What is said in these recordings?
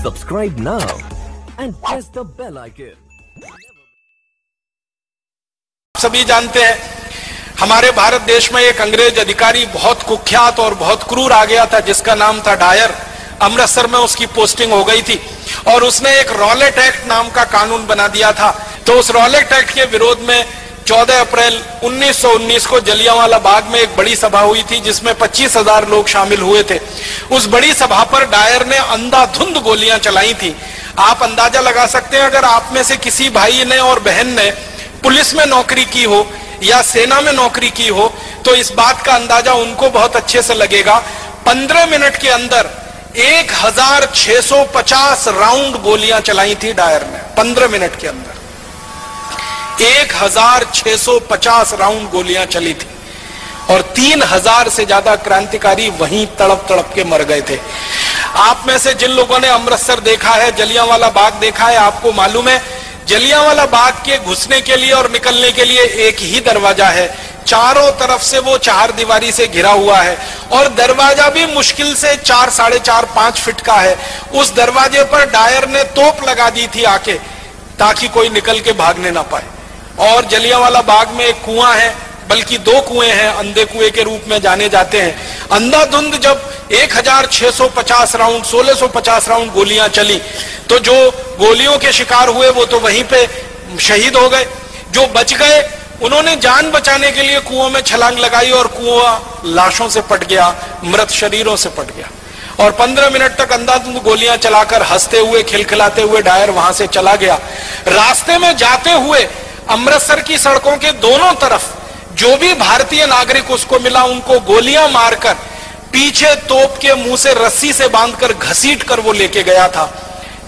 Subscribe now and press the bell icon. सभी जानते हैं हमारे भारत देश में एक अंग्रेज अधिकारी बहुत कुख्यात और बहुत क्रूर आ गया था जिसका नाम था डायर। अमृतसर में उसकी पोस्टिंग हो गई थी और उसने एक रॉलेट एक्ट नाम का कानून बना दिया था। तो उस रॉलेट एक्ट के विरोध में 14 अप्रैल 1919 को जलियांवाला बाग में एक बड़ी सभा हुई थी जिसमें 25,000 लोग शामिल हुए थे। उस बड़ी सभा पर डायर ने अंधाधुंध गोलियां चलाई थी। आप अंदाजा लगा सकते हैं अगर आप में से किसी भाई ने और बहन ने पुलिस में नौकरी की हो या सेना में नौकरी की हो तो इस बात का अंदाजा उनको बहुत अच्छे से लगेगा। 15 मिनट के अंदर 1650 राउंड गोलियां चलाई थी डायर ने। 15 मिनट के अंदर 1650 राउंड गोलियां चली थी और 3000 से ज्यादा क्रांतिकारी वहीं तड़प तड़प के मर गए थे। आप में से जिन लोगों ने अमृतसर देखा है, जलियांवाला बाग देखा है, आपको मालूम है जलियांवाला बाग के घुसने के लिए और निकलने के लिए एक ही दरवाजा है। चारों तरफ से वो चार दीवारी से घिरा हुआ है और दरवाजा भी मुश्किल से 4, 4.5, 5 फीट का है। उस दरवाजे पर डायर ने तोप लगा दी थी आके ताकि कोई निकल के भागने ना पाए। और जलियांवाला बाग में एक कुआं है, बल्कि 2 कुएं हैं, अंधे कुएं के रूप में जाने जाते हैं। अंधाधुंध जब 1650 राउंड 1650 राउंड गोलियां चली तो जो गोलियों के शिकार हुए वो तो वहीं पे शहीद हो गए। जो बच गए उन्होंने जान बचाने के लिए कुओं में छलांग लगाई और कुआं लाशों से पट गया, मृत शरीरों से पट गया। और 15 मिनट तक अंधाधुंध गोलियां चलाकर हंसते हुए खिलखिलाते हुए डायर वहां से चला गया। रास्ते में जाते हुए अमृतसर की सड़कों के दोनों तरफ जो भी भारतीय नागरिक उसको मिला उनको गोलियां मारकर पीछे तोप के मुंह से रस्सी से बांधकर घसीट कर वो लेके गया था।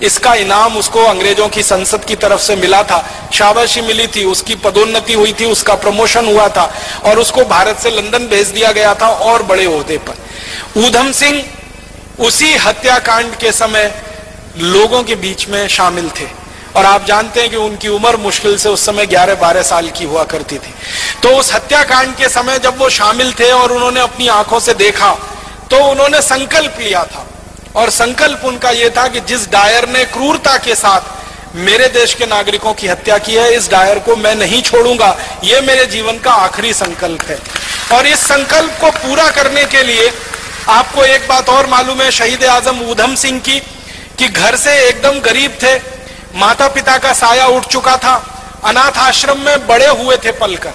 इसका इनाम उसको अंग्रेजों की संसद की तरफ से मिला था, शाबाशी मिली थी, उसकी पदोन्नति हुई थी, उसका प्रमोशन हुआ था और उसको भारत से लंदन भेज दिया गया था और बड़े ओहदे पर। ऊधम सिंह उसी हत्याकांड के समय लोगों के बीच में शामिल थे और आप जानते हैं कि उनकी उम्र मुश्किल से उस समय 11-12 साल की हुआ करती थी। तो उस हत्याकांड के समय जब वो शामिल थे और उन्होंने अपनी आंखों से देखा तो उन्होंने संकल्प लिया था और संकल्प उनका यह था कि जिस डायर ने क्रूरता के साथ मेरे देश के नागरिकों की हत्या की है, इस डायर को मैं नहीं छोड़ूंगा, यह मेरे जीवन का आखिरी संकल्प है। और इस संकल्प को पूरा करने के लिए आपको एक बात और मालूम है शहीद आजम ऊधम सिंह की, कि घर से एकदम गरीब थे, माता पिता का साया उठ चुका था, अनाथ आश्रम में बड़े हुए थे पलकर।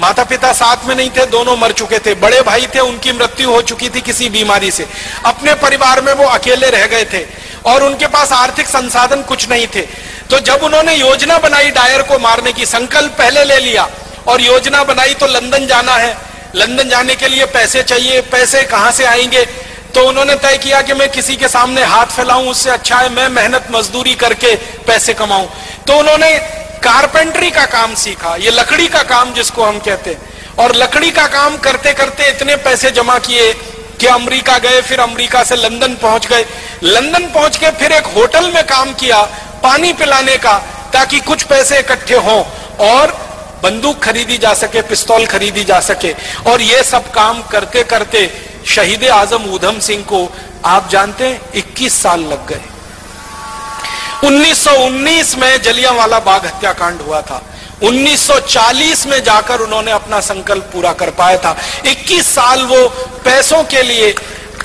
माता पिता साथ में नहीं थे, दोनों मर चुके थे। बड़े भाई थे, उनकी मृत्यु हो चुकी थी किसी बीमारी से। अपने परिवार में वो अकेले रह गए थे और उनके पास आर्थिक संसाधन कुछ नहीं थे। तो जब उन्होंने योजना बनाई डायर को मारने की, संकल्प पहले ले लिया और योजना बनाई तो लंदन जाना है, लंदन जाने के लिए पैसे चाहिए, पैसे कहां से आएंगे? तो उन्होंने तय किया कि मैं किसी के सामने हाथ फैलाऊं उससे अच्छा है मैं मेहनत मजदूरी करके पैसे कमाऊं। तो उन्होंने कारपेंटरी का काम सीखा, ये लकड़ी का काम जिसको हम कहते हैं, और लकड़ी का काम करते करते इतने पैसे जमा किए कि अमेरिका गए, फिर अमेरिका से लंदन पहुंच गए। लंदन पहुंच के फिर एक होटल में काम किया पानी पिलाने का, ताकि कुछ पैसे इकट्ठे हों और बंदूक खरीदी जा सके, पिस्तौल खरीदी जा सके। और ये सब काम करते करते शहीद आजम ऊधम सिंह को आप जानते हैं 21 साल लग गए। 1919 में जलियांवाला बाग हत्याकांड हुआ था, 1940 में जाकर उन्होंने अपना संकल्प पूरा कर पाया था। 21 साल वो पैसों के लिए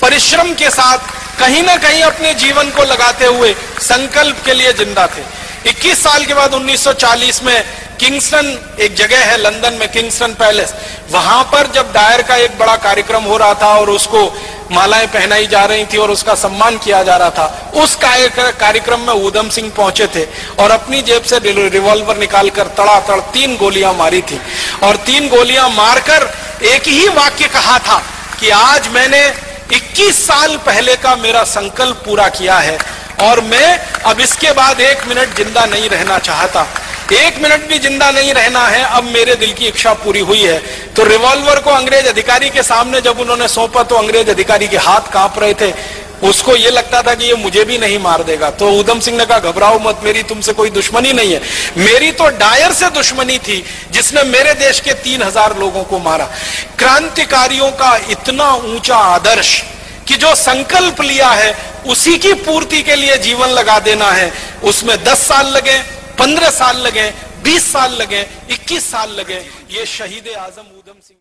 परिश्रम के साथ कहीं ना कहीं अपने जीवन को लगाते हुए संकल्प के लिए जिंदा थे। 21 साल के बाद 1940 में किंगस्टन एक जगह है लंदन में, किंगस्टन पैलेस, वहां पर जब डायर का एक बड़ा कार्यक्रम हो रहा था और उसको मालाएं पहनाई जा रही थी और उसका सम्मान किया जा रहा था, उस कार्यक्रम में ऊधम सिंह पहुंचे थे और अपनी जेब से रिवॉल्वर निकालकर तड़ातड़ 3 गोलियां मारी थी और 3 गोलियां मारकर एक ही वाक्य कहा था कि आज मैंने 21 साल पहले का मेरा संकल्प पूरा किया है और मैं अब इसके बाद 1 मिनट जिंदा नहीं रहना चाहता, 1 मिनट भी जिंदा नहीं रहना है, अब मेरे दिल की इच्छा पूरी हुई है। तो रिवॉल्वर को अंग्रेज अधिकारी के सामने जब उन्होंने सौंपा तो अंग्रेज अधिकारी के हाथ कांप रहे थे, उसको ये लगता था कि ये मुझे भी नहीं मार देगा। तो उधम सिंह ने कहा घबराओ मत, मेरी तुमसे कोई दुश्मनी नहीं है, मेरी तो डायर से दुश्मनी थी जिसने मेरे देश के 3000 लोगों को मारा। क्रांतिकारियों का इतना ऊंचा आदर्श कि जो संकल्प लिया है उसी की पूर्ति के लिए जीवन लगा देना है, उसमें 10 साल लगे, 15 साल लगे, 20 साल लगे, 21 साल लगे, ये शहीद आजम उधम सिंह